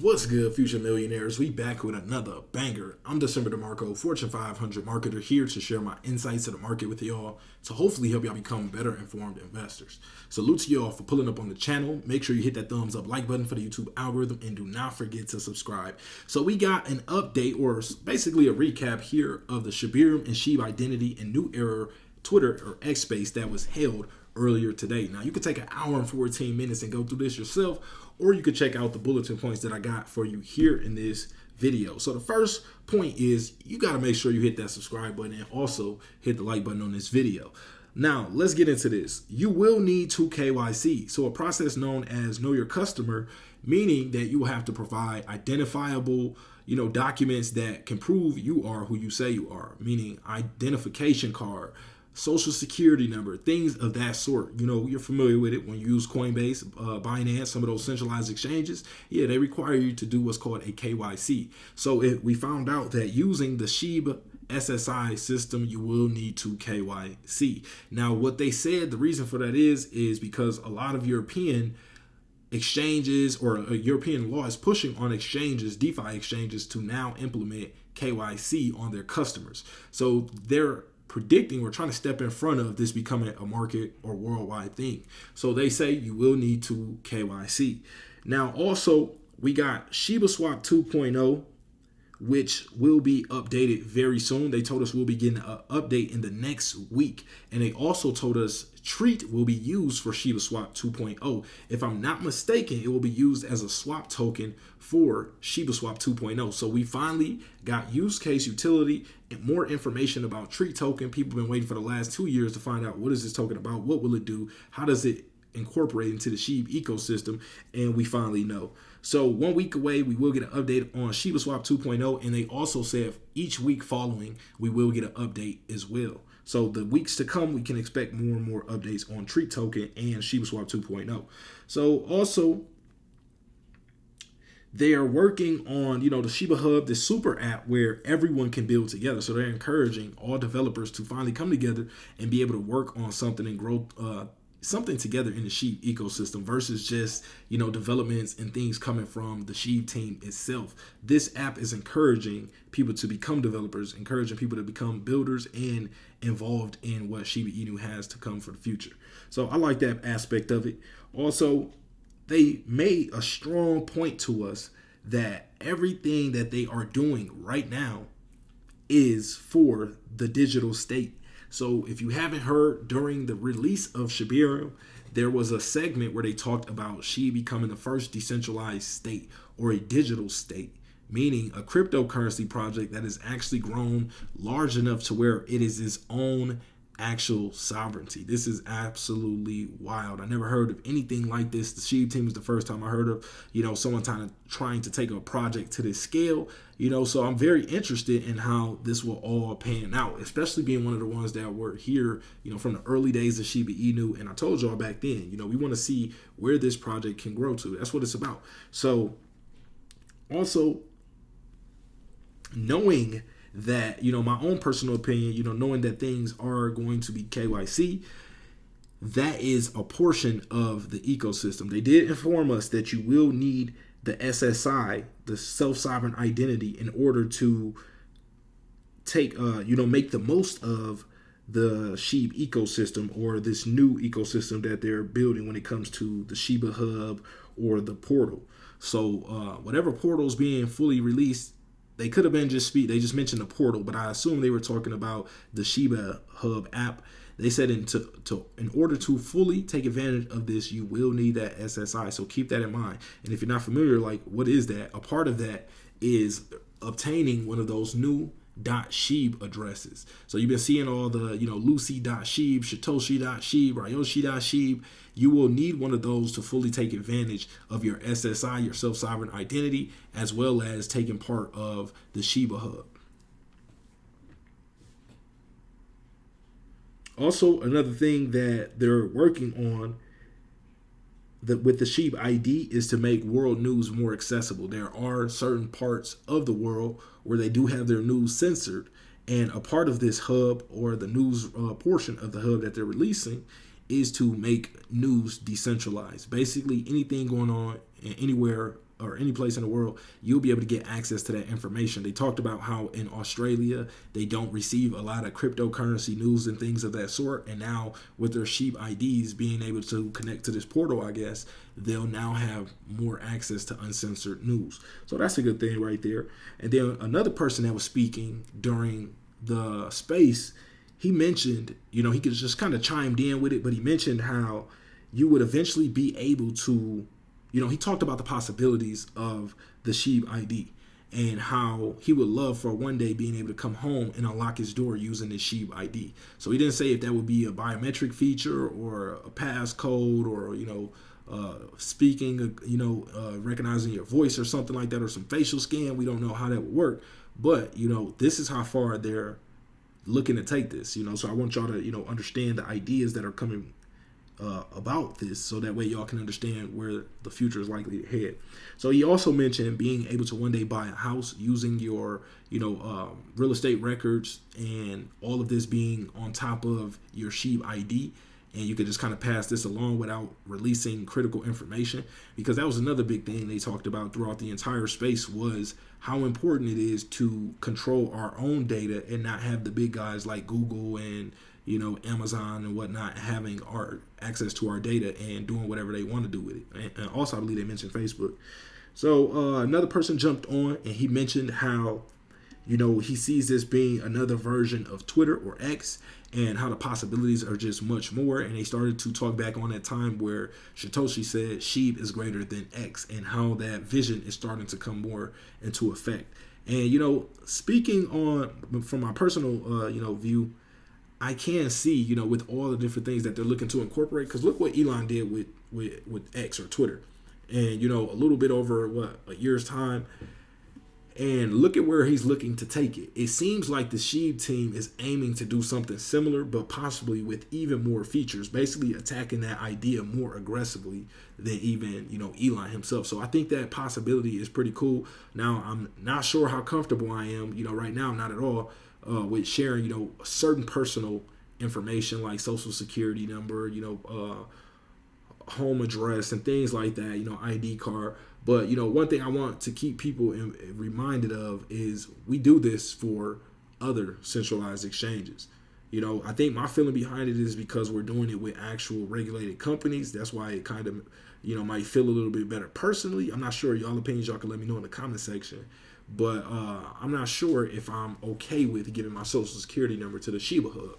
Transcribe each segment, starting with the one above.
What's good, future millionaires? We back with another banger. I'm DecemberDeMarco, Fortune 500 marketer, here to share my insights to the market with y'all to hopefully help y'all become better informed investors. Salute to y'all for pulling up on the channel. Make sure you hit that thumbs up like button for the YouTube algorithm and do not forget to subscribe. So we got an update, or basically a recap here, of the Shibarium and SHIB identity and new era Twitter or X space that was held earlier today. Now, you could take an hour and 14 minutes and go through this yourself, or you could check out the bulletin points that I got for you here in this video. So the first point is you got to make sure you hit that subscribe button and also hit the like button on this video. Now, let's get into this. You will need to KYC, so a process known as Know Your Customer, meaning that you will have to provide identifiable documents that can prove you are who you say you are, meaning identification card, social security number, things of that sort. You're familiar with it when you use Coinbase, Binance, some of those centralized exchanges. Yeah, they require you to do what's called a KYC. So we found out that using the SHIB SSI system, you will need to KYC. Now, what they said, the reason for that is because a lot of European exchanges, or European law is pushing on exchanges, DeFi exchanges, to now implement KYC on their customers. So they're predicting or trying to step in front of this becoming a market or worldwide thing. So they say you will need to KYC. Now, also, we got Shiba Swap 2.0, which will be updated very soon. They told us we'll be getting an update in the next week. And they also told us Treat will be used for Shiba Swap 2.0. If I'm not mistaken, it will be used as a swap token for Shiba Swap 2.0. So we finally got use case, utility, and more information about Treat token. People have been waiting for the last 2 years to find out, what is this token about? What will it do? How does it incorporate into the SHIB ecosystem? And we finally know. So 1 week away, we will get an update on Shiba Swap 2.0. And they also said each week following, we will get an update as well. So the weeks to come, we can expect more and more updates on Treat token and Shiba Swap 2.0. So also, they are working on, the Shiba Hub, this super app where everyone can build together. So they're encouraging all developers to finally come together and be able to work on something and grow something together in the SHIB ecosystem versus just, developments and things coming from the SHIB team itself. This app is encouraging people to become developers, encouraging people to become builders and involved in what Shiba Inu has to come for the future. So I like that aspect of it. Also, they made a strong point to us that everything that they are doing right now is for the digital state. So if you haven't heard, during the release of Shibarium, there was a segment where they talked about SHIB becoming the first decentralized state, or a digital state, meaning a cryptocurrency project that has actually grown large enough to where it is its own actual sovereignty. This is absolutely wild. I never heard of anything like this. The SHIB team is the first time I heard of, someone trying to take a project to this scale, so I'm very interested in how this will all pan out, especially being one of the ones that were here, from the early days of Shiba Inu. And I told y'all back then, we want to see where this project can grow to. That's what it's about. So also, knowing that, my own personal opinion, knowing that things are going to be KYC, that is a portion of the ecosystem. They did inform us that you will need the SSI, the self-sovereign identity, in order to take, make the most of the SHIB ecosystem, or this new ecosystem that they're building when it comes to the Shiba Hub or the portal. So whatever portal is being fully released, they could have been they just mentioned the portal, but I assume they were talking about the Shiba Hub app. They said in order to fully take advantage of this, you will need that SSI. So keep that in mind. And if you're not familiar, what is that? A part of that is obtaining one of those new .shib addresses. So you've been seeing all the, Lucy.shib, Satoshi.shib, Ryoshi.shib. You will need one of those to fully take advantage of your SSI, your self-sovereign identity, as well as taking part of the Shiba Hub. Also, another thing that they're working on with the SHIB ID is to make world news more accessible. There are certain parts of the world where they do have their news censored, and a part of this hub, or the news portion of the hub that they're releasing, is to make news decentralized. Basically, anything going on anywhere or any place in the world, you'll be able to get access to that information. They talked about how in Australia they don't receive a lot of cryptocurrency news and things of that sort, and now with their SHIB IDs being able to connect to this portal, I guess they'll now have more access to uncensored news. So that's a good thing right there. And then another person that was speaking during the space, he mentioned, he could just kind of chimed in with it, but he mentioned how you would eventually be able to, he talked about the possibilities of the SHIB ID and how he would love for one day being able to come home and unlock his door using the SHIB ID. So he didn't say if that would be a biometric feature or a passcode or, speaking, recognizing your voice or something like that, or some facial scan. We don't know how that would work, but, this is how far they're looking to take this, so I want y'all to, understand the ideas that are coming about this, so that way y'all can understand where the future is likely to head. So he also mentioned being able to one day buy a house using your real estate records, and all of this being on top of your SHIB ID, and you could just kind of pass this along without releasing critical information, because that was another big thing they talked about throughout the entire space, was how important it is to control our own data and not have the big guys like Google and Amazon and whatnot having our access to our data and doing whatever they want to do with it. And also, I believe they mentioned Facebook. So another person jumped on and he mentioned how, he sees this being another version of Twitter or X, and how the possibilities are just much more. And they started to talk back on that time where Satoshi said SHIB is greater than X, and how that vision is starting to come more into effect. And, speaking on from my personal, view, I can see, with all the different things that they're looking to incorporate, because look what Elon did with X or Twitter, and, a little bit over a year's time, and look at where he's looking to take it. It seems like the SHIB team is aiming to do something similar, but possibly with even more features, basically attacking that idea more aggressively than even, Elon himself. So I think that possibility is pretty cool. Now, I'm not sure how comfortable I am, right now, not at all, with sharing, certain personal information like social security number, home address and things like that, ID card. But, one thing I want to keep people reminded of is we do this for other centralized exchanges. I think my feeling behind it is because we're doing it with actual regulated companies. That's why it kind of, might feel a little bit better personally. I'm not sure. Y'all opinions, y'all can let me know in the comment section. But I'm not sure if I'm okay with giving my social security number to the Shiba Hub.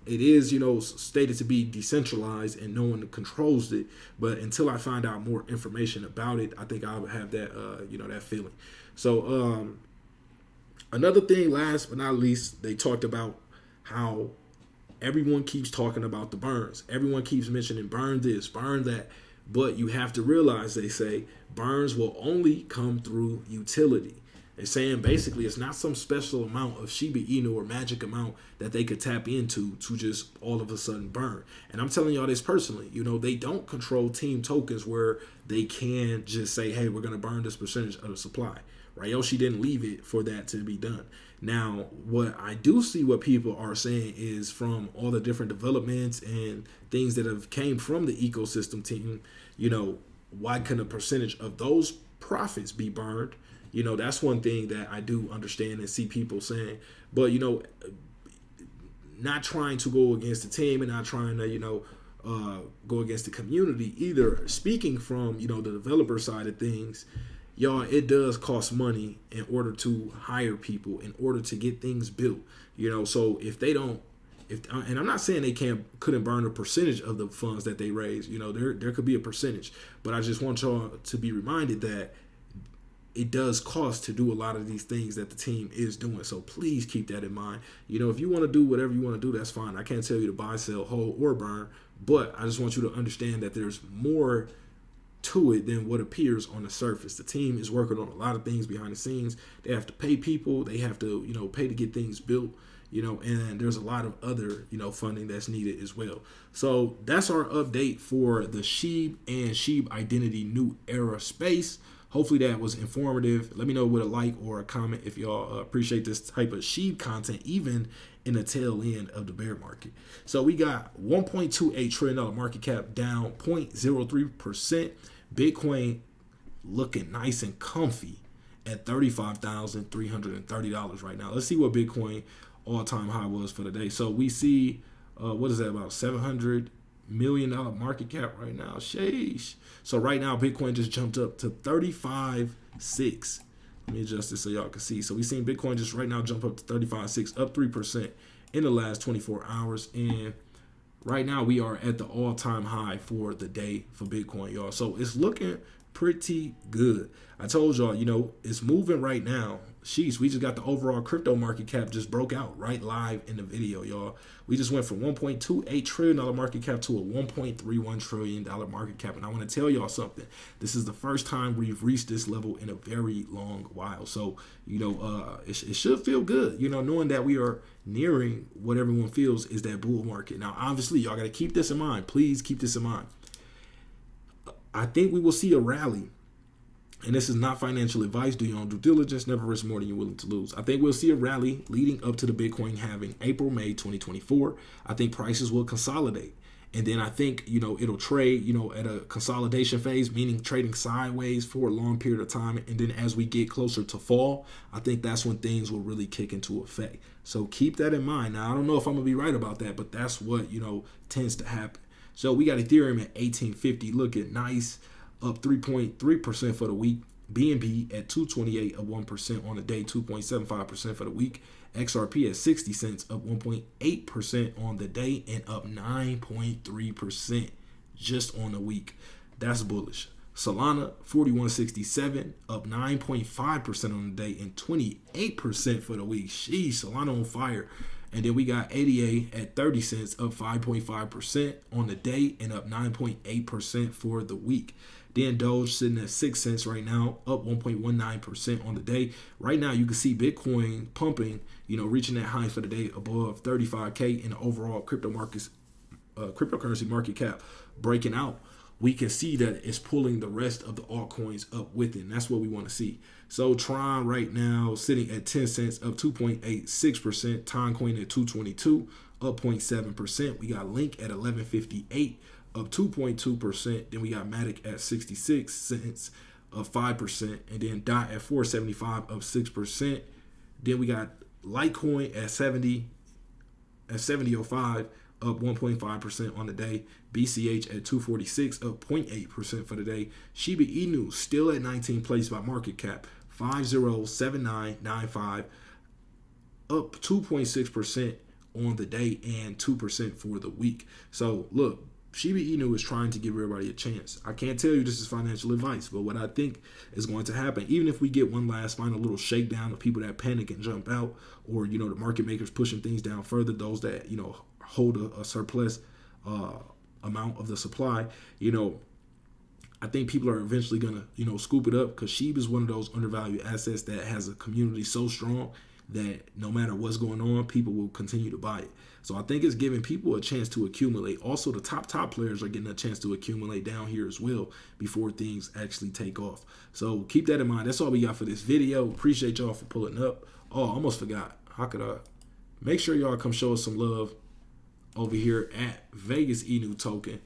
It is, stated to be decentralized and no one controls it. But until I find out more information about it, I think I would have that, that feeling. So another thing, last but not least, they talked about how everyone keeps talking about the burns. Everyone keeps mentioning burn this, burn that. But you have to realize, they say, burns will only come through utility. They're saying basically it's not some special amount of Shiba Inu or magic amount that they could tap into to just all of a sudden burn. And I'm telling y'all this personally, they don't control team tokens where they can just say, hey, we're going to burn this percentage of the supply. Ryoshi didn't leave it for that to be done. Now, what I do see what people are saying is from all the different developments and things that have came from the ecosystem team, why can a percentage of those profits be burned? That's one thing that I do understand and see people saying. But, not trying to go against the team and not trying to, go against the community either. Speaking from, the developer side of things, y'all, it does cost money in order to hire people, in order to get things built. So if they don't, and I'm not saying they couldn't burn a percentage of the funds that they raise, there could be a percentage, but I just want y'all to be reminded that it does cost to do a lot of these things that the team is doing. So please keep that in mind. If you want to do whatever you want to do, that's fine. I can't tell you to buy, sell, hold, or burn, but I just want you to understand that there's more to it than what appears on the surface. The team is working on a lot of things behind the scenes. They have to pay people. They have to, pay to get things built, and there's a lot of other, funding that's needed as well. So that's our update for the SHIB and SHIB Identity New Era space. Hopefully that was informative. Let me know with a like or a comment if y'all appreciate this type of SHIB content, even in the tail end of the bear market. So we got $1.28 trillion market cap, down 0.03%. Bitcoin looking nice and comfy at $35,330 right now. Let's see what Bitcoin all-time high was for the day. So we see, what is that, about $700 million market cap right now. Sheesh. So right now, Bitcoin just jumped up to 35.6. Let me adjust this so y'all can see. So we seen Bitcoin just right now jump up to 35.6, up 3% in the last 24 hours. And right now we are at the all-time high for the day for Bitcoin, y'all. So it's looking pretty good. I told y'all, you know, it's moving right now. Sheesh, we just got the overall crypto market cap just broke out right live in the video, y'all. We just went from $1.28 trillion market cap to a $1.31 trillion market cap. And I want to tell y'all something. This is the first time we've reached this level in a very long while. So, you know, it should feel good, you know, knowing that we are nearing what everyone feels is that bull market. Now, obviously, y'all got to keep this in mind. Please keep this in mind. I think we will see a rally. And this is not financial advice. Do your own due diligence. Never risk more than you're willing to lose. I think we'll see a rally leading up to the Bitcoin halving April, May 2024. I think prices will consolidate. And then I think, you know, it'll trade, you know, at a consolidation phase, meaning trading sideways for a long period of time. And then as we get closer to fall, I think that's when things will really kick into effect. So keep that in mind. Now, I don't know if I'm going to be right about that, but that's what, you know, tends to happen. So we got Ethereum at 1850 looking nice, up 3.3% for the week. BNB at 228, up 1% on the day, 2.75% for the week. XRP at 60 cents, up 1.8% on the day, and up 9.3% just on the week. That's bullish. Solana 41.67, up 9.5% on the day and 28% for the week. Sheesh, Solana on fire. And then we got ADA at 30 cents, up 5.5% on the day and up 9.8% for the week. Then Doge sitting at 6 cents right now, up 1.19% on the day. Right now, you can see Bitcoin pumping, you know, reaching that high for the day above 35K in the overall crypto markets, cryptocurrency market cap breaking out. We can see that it's pulling the rest of the altcoins up with it. And that's what we want to see. So Tron right now sitting at 10 cents, up 2.86%. Timecoin at 222, up 0.7%. We got Link at 1158, up 2.2%. Then we got Matic at 66 cents, up 5%. And then Dot at 475, up 6%. Then we got Litecoin at 70.05, up 1.5% on the day. BCH at 246, up 0.8% for the day. Shiba Inu still at 19th place by market cap, 507995, up 2.6% on the day and 2% for the week. So look, Shiba Inu is trying to give everybody a chance. I can't tell you this is financial advice, but what I think is going to happen, even if we get one last final little shakedown of people that panic and jump out, or, you know, the market makers pushing things down further, those that, you know, hold a surplus amount of the supply, you know, I think people are eventually going to, you know, scoop it up, because SHIB is one of those undervalued assets that has a community so strong that no matter what's going on, people will continue to buy it. So I think it's giving people a chance to accumulate. Also, the top players are getting a chance to accumulate down here as well before things actually take off. So keep that in mind. That's all we got for this video. Appreciate y'all for pulling up. Oh, I almost forgot. How could I? Make sure y'all come show us some love over here at Vegas Inu Token.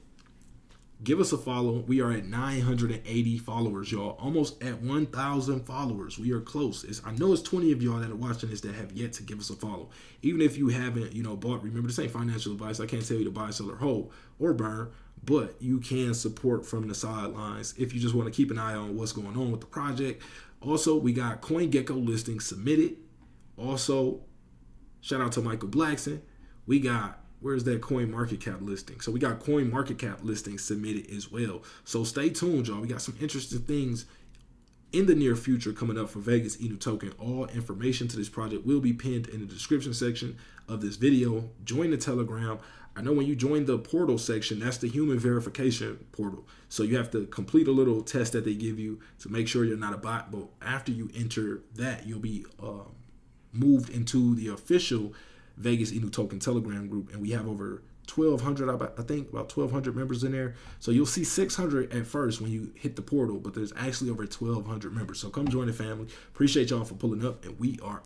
Give us a follow. We are at 980 followers, y'all. Almost at 1,000 followers. We are close. I know it's 20 of y'all that are watching this that have yet to give us a follow. Even if you haven't, you know, bought. Remember, this ain't financial advice. I can't tell you to buy, sell, or hold, or burn. But you can support from the sidelines if you just want to keep an eye on what's going on with the project. Also, we got CoinGecko listing submitted. Also, shout out to Michael Blackson. We got, where's that coin market cap listing? So we got coin market cap listing submitted as well. So stay tuned, y'all. We got some interesting things in the near future coming up for Vegas Inu Token. All information to this project will be pinned in the description section of this video. Join the Telegram. I know when you join the portal section, that's the human verification portal. So you have to complete a little test that they give you to make sure you're not a bot. But after you enter that, you'll be moved into the official Vegas Inu Token Telegram group, and we have over 1,200, I think about 1,200 members in there. So you'll see 600 at first when you hit the portal, but there's actually over 1,200 members. So come join the family. Appreciate y'all for pulling up, and we are